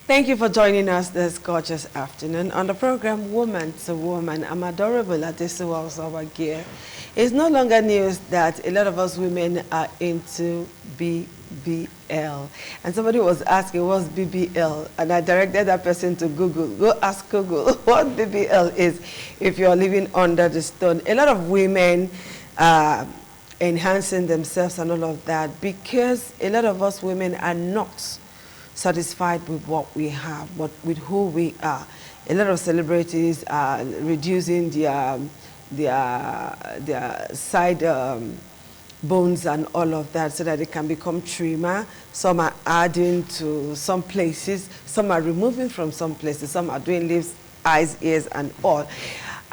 Thank you for joining us this gorgeous afternoon on the program Woman to Woman. I'm adorable Adesuwa Osawagie. It's no longer news that a lot of us women are into BBL. And somebody was asking, what's BBL? And I directed that person to Google. Go ask Google what BBL is if you're living under the stone. A lot of women are enhancing themselves and all of that because a lot of us women are not satisfied with what we have, but with who we are. A lot of celebrities are reducing their side bones and all of that so that they can become trimmer. Some are adding to some places, some are removing from some places, some are doing lips, eyes, ears, and all.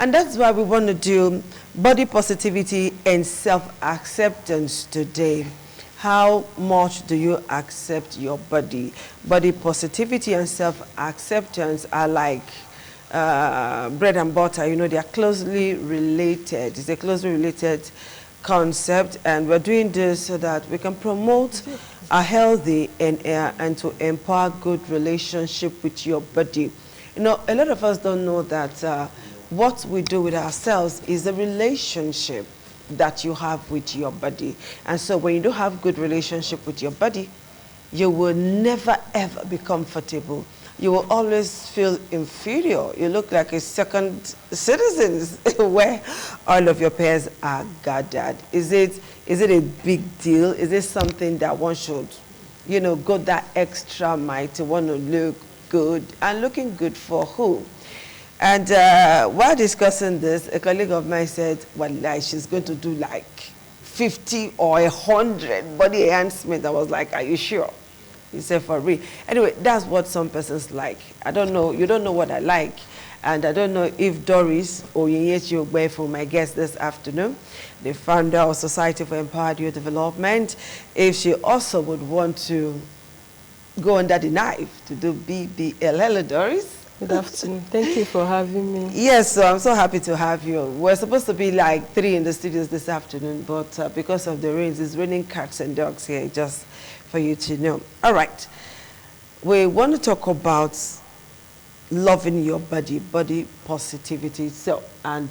And that's why we want to do body positivity and self-acceptance today. How much do you accept your body? Body positivity and self-acceptance are like bread and butter. You know, they are closely related. It's a closely related concept, and we're doing this so that we can promote a healthy and to empower good relationship with your body. You know, a lot of us don't know that what we do with ourselves is a relationship that you have with your body. And so when you don't have good relationship with your body, you will never ever be comfortable. You will always feel inferior. You look like a second citizen where all of your peers are gathered. Is it a big deal? Is it something that one should, you know, go that extra mile to want to look good? And looking good for who? And while discussing this, a colleague of mine said, well, she's going to do like 50 or 100 body enhancement. I was like, are you sure? He said, for real. Anyway, that's what some persons like. I don't know. You don't know what I like. And I don't know if Doris Oyinyechi Ogbefu, my guest this afternoon, the founder of Society for Empowered Youth Development, if she also would want to go under the knife to do BBL. Hello, Doris. Good afternoon. Thank you for having me. Yes, so I'm so happy to have you. We're supposed to be like 3 in the studios this afternoon, but because of the rains, it's raining cats and dogs here, just for you to know. All right. We want to talk about loving your body, body positivity. So, and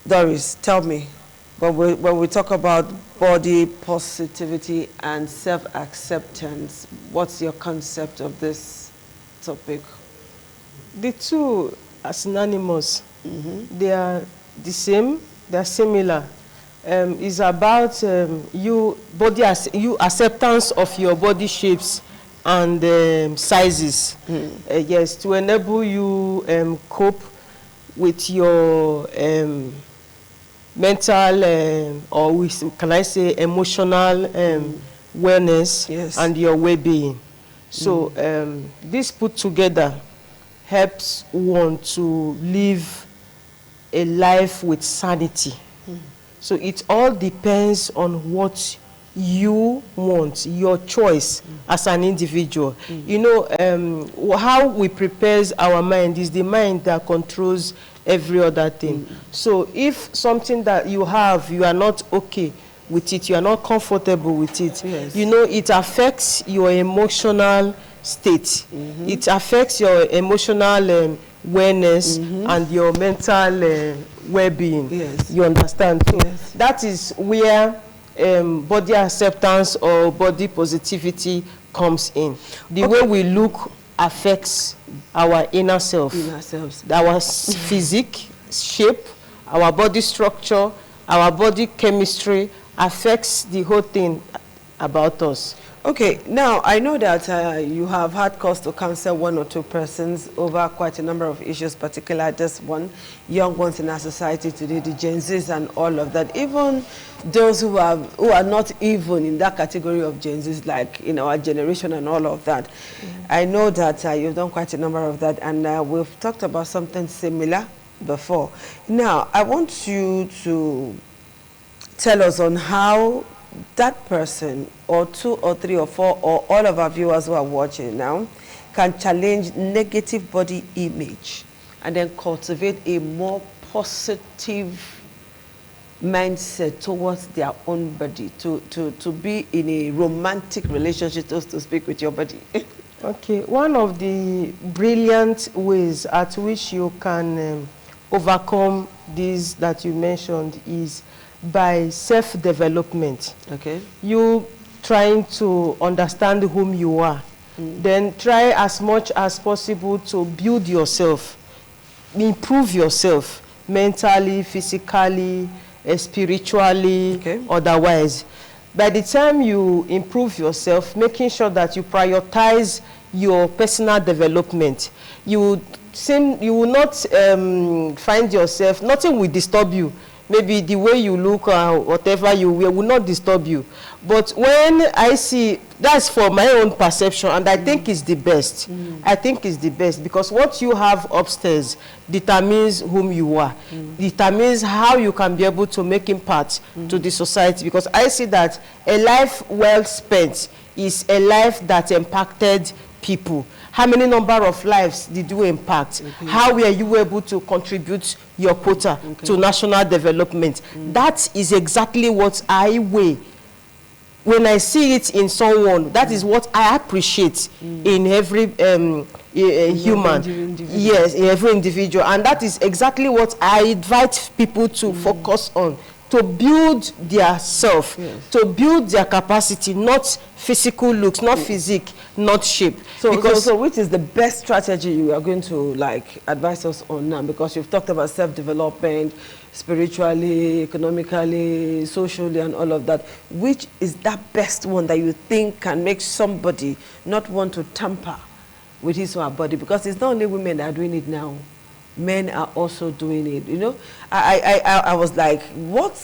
Doris, tell me, when we talk about body positivity and self-acceptance, what's your concept of this topic? The two are synonymous. They are the same. They are similar. It's about you acceptance of your body shapes and sizes. Yes, to enable you cope with your mental or with, can I say, emotional wellness, yes, and your well-being. So this put together helps one to live a life with sanity. So it all depends on what you want, your choice as an individual. You know, how we prepare our mind is the mind that controls every other thing. So if something that you have, you are not okay with it, you are not comfortable with it, yes, you know, it affects your emotional state. It affects your emotional wellness and your mental well-being. Yes. You understand? So yes, that is where body acceptance or body positivity comes in. The way we look affects our inner self, our physique, shape, our body structure, our body chemistry affects the whole thing about us. Okay, now I know that you have had cause to counsel 1 or 2 persons over quite a number of issues, particularly this one, young ones in our society today, the Gen Zs and all of that. Even those who are not even in that category of Gen Zs, like in our generation and all of that. I know that you've done quite a number of that, and we've talked about something similar before. Now, I want you to tell us on how that person, or 2 or 3 or 4, or all of our viewers who are watching now, can challenge negative body image and then cultivate a more positive mindset towards their own body, to be in a romantic relationship, so to speak, with your body. Okay, one of the brilliant ways at which you can overcome this that you mentioned is by self-development. Okay. You trying to understand whom you are. Then try as much as possible to build yourself, improve yourself mentally, physically, spiritually, otherwise. By the time you improve yourself, making sure that you prioritize your personal development, you will not find yourself, nothing will disturb you. Maybe the way you look or whatever you wear will not disturb you. But when I see, that's for my own perception, and I think it's the best. I think it's the best because what you have upstairs determines whom you are, determines how you can be able to make impact to the society. Because I see that a life well spent is a life that impacted people. How many number of lives did you impact? How were you able to contribute your quota to national development? That is exactly what I weigh. When I see it in someone, that is what I appreciate in every human. Yes, in every individual. And that is exactly what I invite people to focus on. To build their self, to build their capacity, not physical looks, not physique, not shape. So which is the best strategy you are going to like advise us on now? Because you've talked about self-development, spiritually, economically, socially, and all of that. Which is that best one that you think can make somebody not want to tamper with his or her body? Because it's not only women that are doing it now. Men are also doing it, you know. I was like, what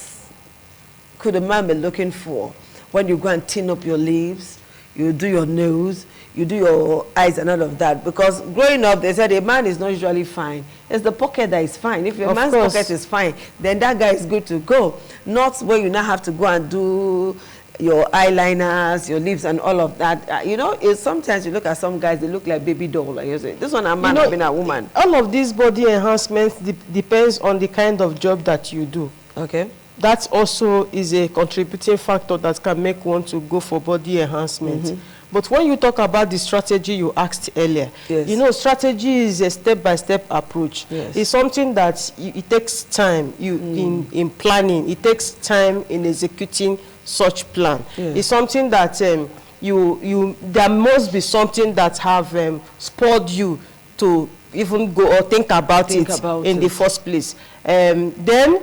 could a man be looking for when you go and tint up your lips, you do your nose, you do your eyes and all of that? Because growing up, they said a man is not usually fine. It's the pocket that is fine. If your man's pocket is fine, then that guy is good to go. Not where you now have to go and do your eyeliners, your lips, and all of that. You know, sometimes you look at some guys, they look like baby doll. Like you say, this one a man, I've been a woman. All of these body enhancements depends on the kind of job that you do. Okay. That also is a contributing factor that can make one to go for body enhancement. But when you talk about the strategy you asked earlier, you know, strategy is a step-by-step approach. It's something that it takes time in planning. It takes time in executing such plan. It's something that there must be something that have spurred you to even go or think about it in the first place. Then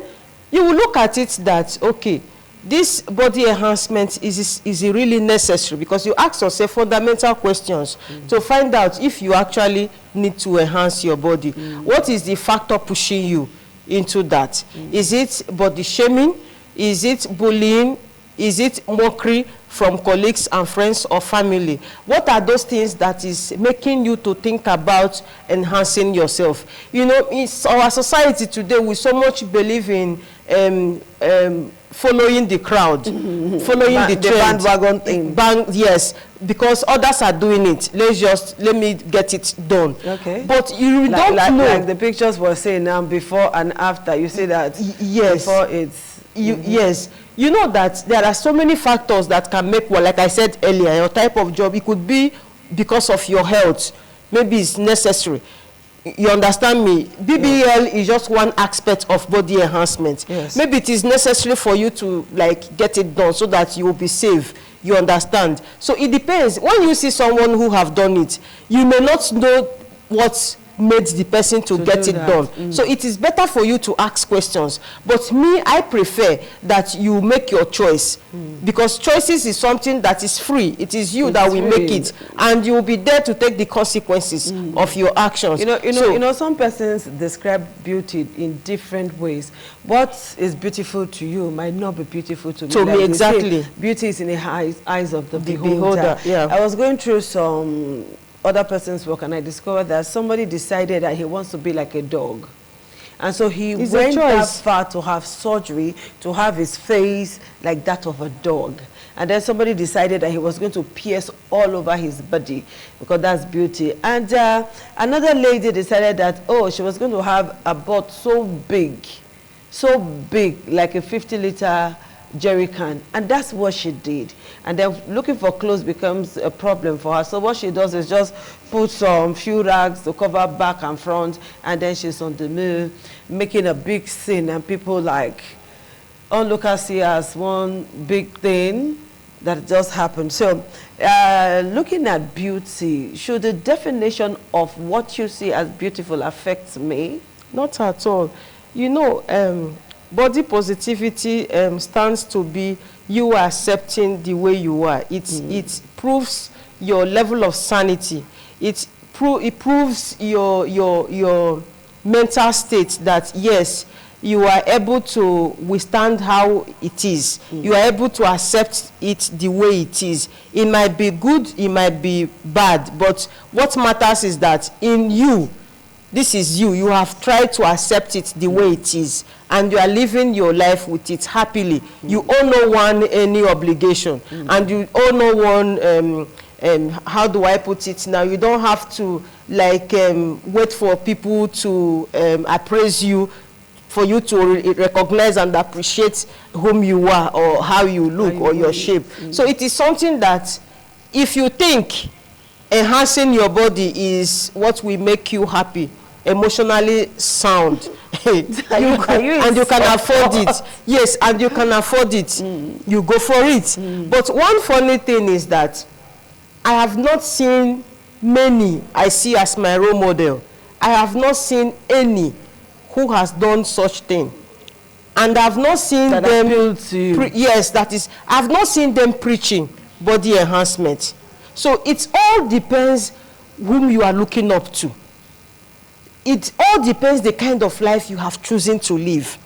you will look at it that, okay, this body enhancement is really necessary, because you ask yourself fundamental questions to find out if you actually need to enhance your body. What is the factor pushing you into that? Is it body shaming? Is it bullying? Is it mockery from colleagues and friends or family? What are those things that is making you to think about enhancing yourself? You know, in our society today, we so much believe in following the crowd, following the trend. Bandwagon thing. Yes, because others are doing it. Let me get it done. Okay. But you don't know. Like the pictures were saying now, before and after. You see that? Yes. Before it's... Yes. You know that there are so many factors that can make, well, like I said earlier, your type of job, it could be because of your health. Maybe it's necessary. You understand me? BBL is just one aspect of body enhancement. Maybe it is necessary for you to like get it done so that you will be safe. You understand? So it depends. When you see someone who have done it, you may not know what made the person to get it done. So it is better for you to ask questions. But me, I prefer that you make your choice, because choices is something that is free. It is you that will make it, and you will be there to take the consequences of your actions. You know, some persons describe beauty in different ways. What is beautiful to you might not be beautiful to me. To me, exactly. Beauty is in the eyes of the beholder. I was going through some other person's work, and I discovered that somebody decided that he wants to be like a dog. And so he went that far to have surgery to have his face like that of a dog. And then somebody decided that he was going to pierce all over his body, because that's beauty. And another lady decided that, oh, she was going to have a butt so big, like a 50-liter jerry can, and that's what she did. And then looking for clothes becomes a problem for her. So what she does is just put some few rags to cover back and front, and then she's on the move, making a big scene, and people like onlookers see as one big thing that just happened. So looking at beauty, should the definition of what you see as beautiful affect me? Not at all. You know, body positivity stands to be you accepting the way you are. It proves your level of sanity. It proves your mental state that yes, you are able to withstand how it is. You are able to accept it the way it is. It might be good, it might be bad, but what matters is that in you, this is you. You have tried to accept it the way it is, and you are living your life with it happily. You owe no one any obligation, and you owe no one, how do I put it now? You don't have to like wait for people to appraise you, for you to recognize and appreciate whom you are or how you look or your shape. So it is something that if you think enhancing your body is what will make you happy, emotionally sound, and you can afford it. Yes, and you can afford it. You go for it. But one funny thing is that I have not seen many I see as my role model. I have not seen any who has done such thing, and I've not seen that them to you. Yes, that is, I've not seen them preaching body enhancement. So it all depends whom you are looking up to. It all depends the kind of life you have chosen to live.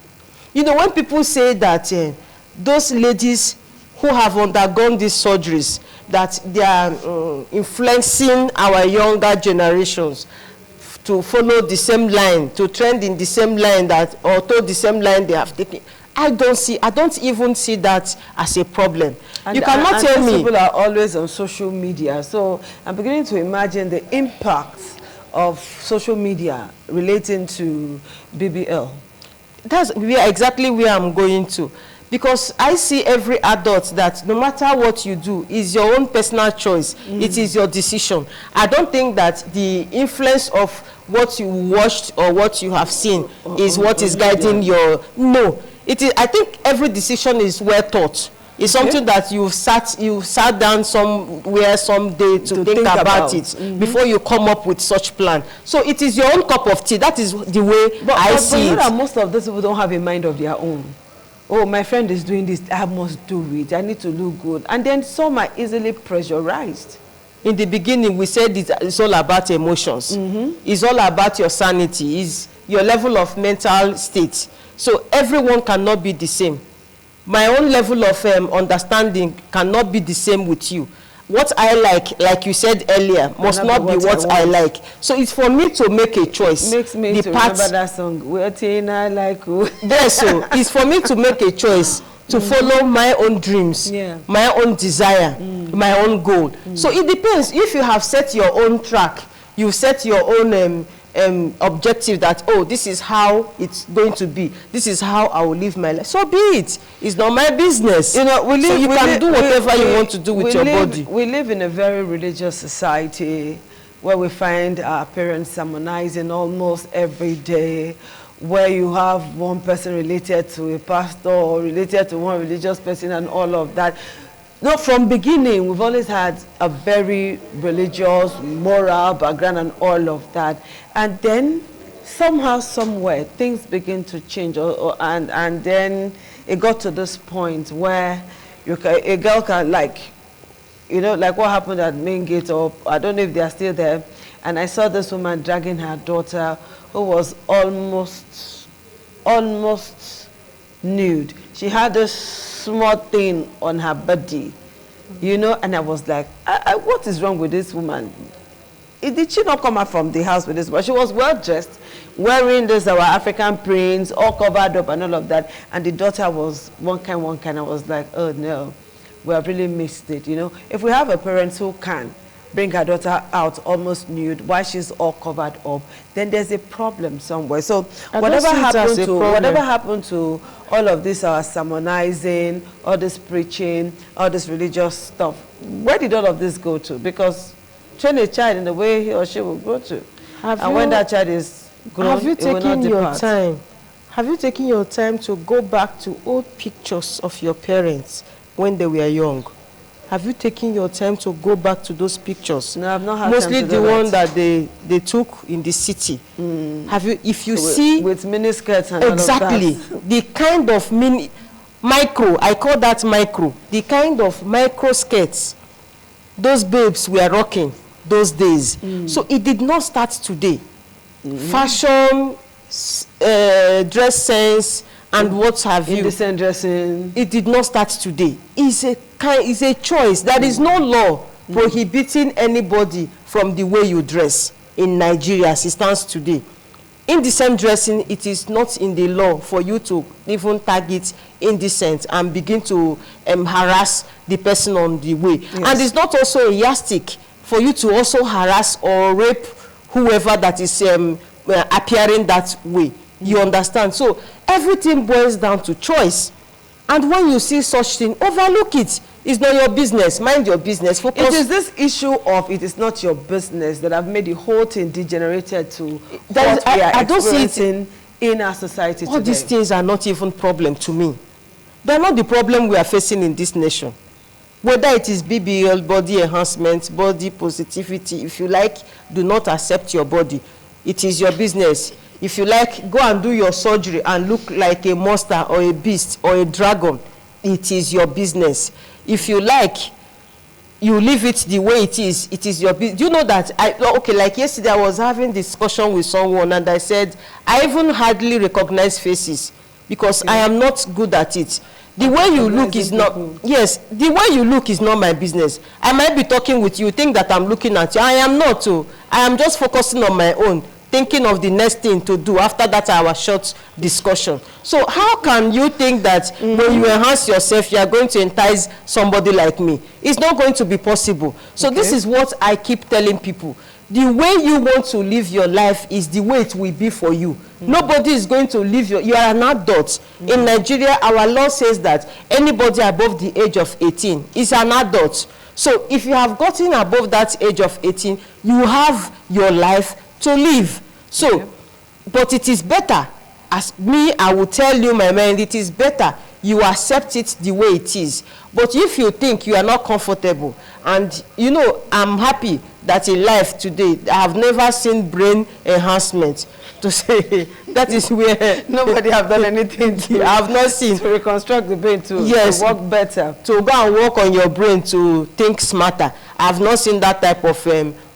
You know, when people say that those ladies who have undergone these surgeries, that they are influencing our younger generations to follow the same line, to trend in the same line that, or to the same line they have taken. I don't even see that as a problem. And, you cannot tell me. People are always on social media, so I'm beginning to imagine the impact of social media relating to BBL. That's exactly where I'm going to. Because I see every adult that no matter what you do, is your own personal choice. It is your decision. I don't think that the influence of what you watched or what you have seen is what is guiding your... No. It is, I think every decision is well thought. It's something that you sat down somewhere someday to think about it before you come up with such plan. So it is your own cup of tea. That is the way I see it. But you know that most of those people don't have a mind of their own. Oh, my friend is doing this, I must do it, I need to look good. And then some are easily pressurized. In the beginning, we said it's all about emotions. It's all about your sanity, it's your level of mental state. So everyone cannot be the same. My own level of understanding cannot be the same with you. What I like you said earlier, must not be what I like. So it's for me to make a choice. Makes me to remember that song. Waiting, I like. Yes, so it's for me to make a choice to follow my own dreams, my own desire, my own goal. So it depends. If you have set your own track, you set your own objective that, oh, this is how it's going to be, this is how I will live my life, so be it. It's not my business. You know, you can do whatever you want to do with your body. We live in a very religious society where we find our parents sermonizing almost every day, where you have one person related to a pastor or related to one religious person and all of that. No, from beginning, we've always had a very religious, moral background and all of that. And then somehow, somewhere, things begin to change. And then it got to this point where a girl can, like, you know, like what happened at Main Gate, or I don't know if they are still there. And I saw this woman dragging her daughter who was almost nude. She had a small thing on her body, you know, and I was like, what is wrong with this woman? Did she not come out from the house with this? But she was well dressed, wearing this our African prints, all covered up and all of that. And the daughter was one kind. I was like, oh no, we have really missed it, you know. If we have a parent who can bring her daughter out almost nude while she's all covered up, then there's a problem somewhere. So whatever happened to all of this sermonizing, all this preaching, all this religious stuff, where did all of this go to? Because train a child in the way he or she will go to. When that child is grown, have you taken your depart. time? Have you taken your time to go back to old pictures of your parents when they were young? Have you taken your time to go back to those pictures? No, I've not had mostly time to the do one that they took in the city. Have you, if you see with miniskirts and exactly all of that. the kind of micro, I call that micro, the kind of micro skirts those babes were rocking those days. So it did not start today. Fashion, dress sense, and what have you. Indecent dressing. It did not start today. It's a choice. There is no law prohibiting anybody from the way you dress in Nigeria as it stands today. Indecent dressing, it is not in the law for you to even target indecent and begin to harass the person on the way. Yes. And it's not also a yardstick for you to also harass or rape whoever that is appearing that way. You understand? So everything boils down to choice. And when you see such thing, overlook it. It's not your business. Mind your business. Focus. It is this issue of it is not your business that have made the whole thing degenerated to what we are experiencing in our society today. All these things are not even problem to me. They are not the problem we are facing in this nation. Whether it is BBL, body enhancement, body positivity, if you like, do not accept your body. It is your business. If you like, go and do your surgery and look like a monster or a beast or a dragon. It is your business. If you like, you leave it the way it is your business. Do you know that, okay, like yesterday I was having discussion with someone and I said, I even hardly recognize faces because I am not good at it. The way you look is not, yes, the way you look is not my business. I might be talking with you, think that I'm looking at you. I am not. I am just focusing on my own, thinking of the next thing to do after that our short discussion. So how can you think that when you enhance yourself, you are going to entice somebody like me? It's not going to be possible. So this is what I keep telling people. The way you want to live your life is the way it will be for you. Nobody is going to live you are an adult. In Nigeria, our law says that anybody above the age of 18 is an adult. So if you have gotten above that age of 18, you have your life to live. So, but it is better, as me, I will tell you, my mind, it is better you accept it the way it is. But if you think you are not comfortable, and you know, I'm happy that in life today, I have never seen brain enhancement to say that is where nobody have done anything to I have not seen to reconstruct the brain to work better, to go and work on your brain to think smarter. I have not seen that type of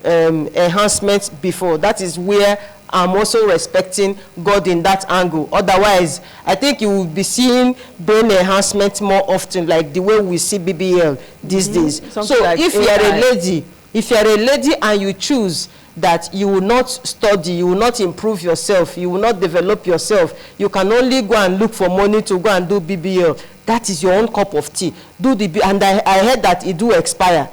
enhancement before. That is where I'm also respecting God in that angle. Otherwise, I think you will be seeing brain enhancement more often, like the way we see BBL these days. So like if you are a lady, and you choose that you will not study, you will not improve yourself, you will not develop yourself, you can only go and look for money to go and do BBL. That is your own cup of tea. And I heard that it do expire,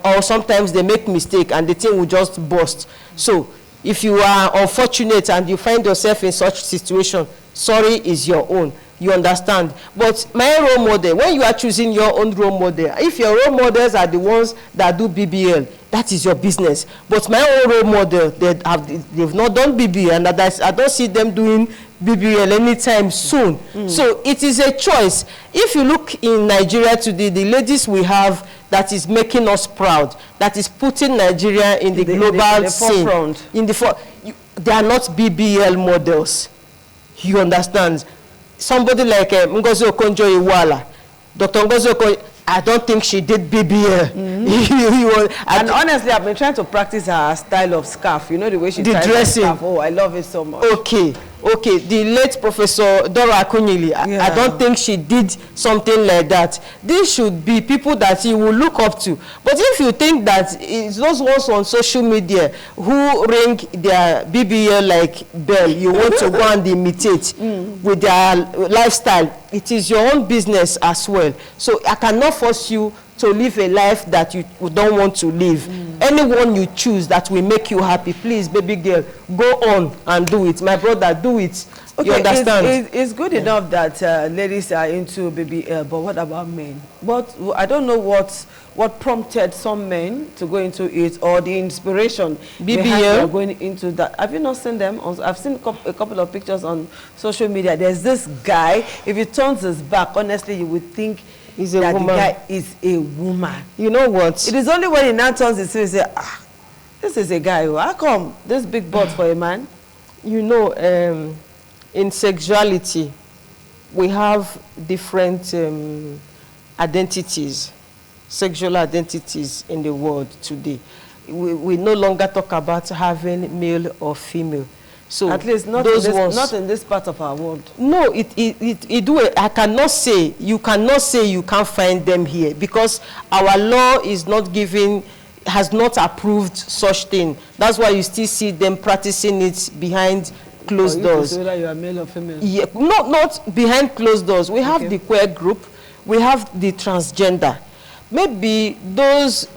or sometimes they make mistake and the thing will just burst. So if you are unfortunate and you find yourself in such situation, sorry is your own. You understand? But my role model, when you are choosing your own role model, if your role models are the ones that do BBL, that is your business. But my own role model, they've not done BBL, and I don't see them doing BBL anytime soon. So it is a choice. If you look in Nigeria today, the ladies we have that is making us proud, that is putting Nigeria in the global scene, they are not BBL models. You understand? Somebody like Ngozi Okonjo-Iweala, Dr. Ngozi Okonjo, I don't think she did BBL. And honestly, I've been trying to practice her style of scarf. You know the way she ties her scarf. Oh, I love it so much. Okay. The late Professor Dora Akunyili, I don't think she did something like that. These should be people that you will look up to. But if you think that it's those ones on social media who ring their BBL like bell, you want to go and imitate with their lifestyle, it is your own business as well. So I cannot force you to live a life that you don't want to live. Anyone you choose that will make you happy, please, baby girl, go on and do it. My brother, do it. Okay, you understand? It's good enough that ladies are into BBL, but what about men? I don't know what prompted some men to go into it, or the inspiration BBL going into that. Have you not seen them? I've seen a couple of pictures on social media. There's this guy. If he turns his back, honestly, you would think that the guy is a woman. You know what? It is only when he now turns his face and says, ah, this is a guy. How come this big butt for a man? You know, in sexuality, we have different identities, sexual identities in the world today. We no longer talk about having male or female. So at least not in this part of our world. No, I cannot say, you cannot say you can't find them here, because our law is not giving, has not approved such thing. That's why you still see them practicing it behind closed doors. Whether you are male or female. Yeah, not behind closed doors. We have the queer group, we have the transgender. Maybe those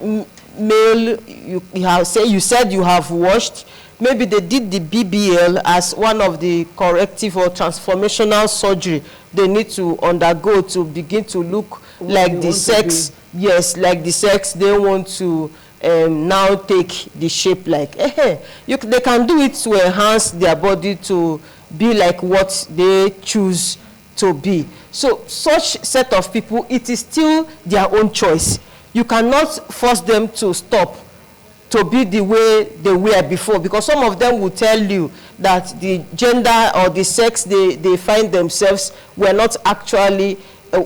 male, you said you have watched, maybe they did the BBL as one of the corrective or transformational surgery they need to undergo to begin to look like the sex. Yes, like the sex they want to now take the shape like. They can do it to enhance their body to be like what they choose to be. So such set of people, it is still their own choice. You cannot force them to stop to be the way they were before, because some of them will tell you that the gender or the sex they find themselves were not actually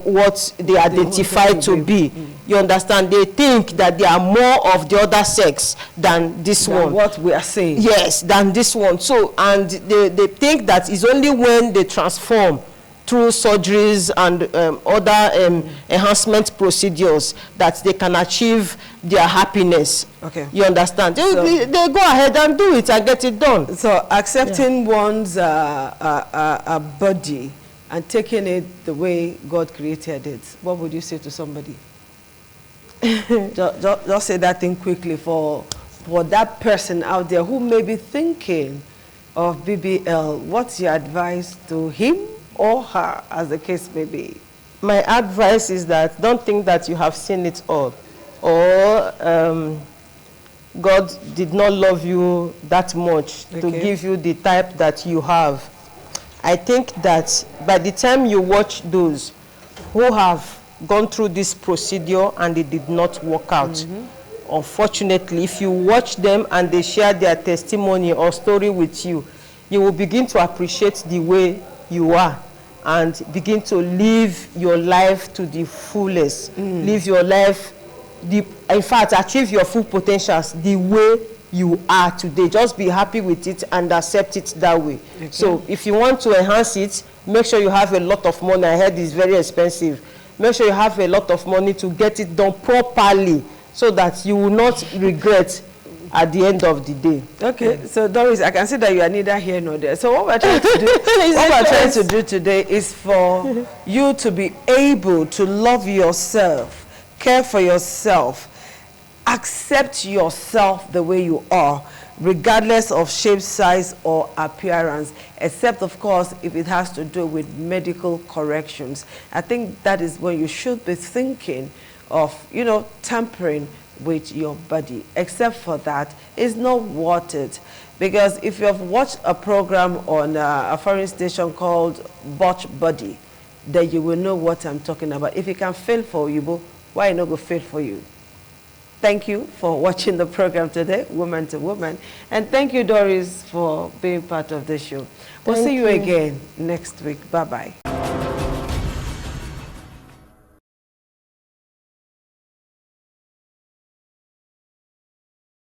what they identify to be. You understand? They think that they are more of the other sex than this one. What we are saying. Yes, than this one. So, and they think that it's only when they transform through surgeries and other enhancement procedures that they can achieve their happiness. Okay. You understand? They go ahead and do it and get it done. So accepting one's body and taking it the way God created it, what would you say to somebody? just say that thing quickly for that person out there who may be thinking of BBL. What's your advice to him or her, as the case may be? My advice is that don't think that you have seen it all, or God did not love you that much to give you the type that you have. I think that by the time you watch those who have gone through this procedure and it did not work out, unfortunately, if you watch them and they share their testimony or story with you, you will begin to appreciate the way you are and begin to live your life to the fullest. Live your life, in fact, achieve your full potentials the way you are today. Just be happy with it and accept it that way. Okay. So if you want to enhance it, make sure you have a lot of money. I heard it's very expensive. Make sure you have a lot of money to get it done properly so that you will not regret at the end of the day. Okay, so Doris, I can see that you are neither here nor there. So what we're trying to do, what we're trying to do today is for you to be able to love yourself, care for yourself, accept yourself the way you are, regardless of shape, size, or appearance, except, of course, if it has to do with medical corrections. I think that is when you should be thinking of, you know, tampering with your body. Except for that, it's not worth it. Because if you have watched a program on a foreign station called Botch Body, then you will know what I'm talking about. If it can fail for you, why not go fail for you? Thank you for watching the program today, Woman to Woman. And thank you, Doris, for being part of the show. We'll see you again next week. Bye-bye.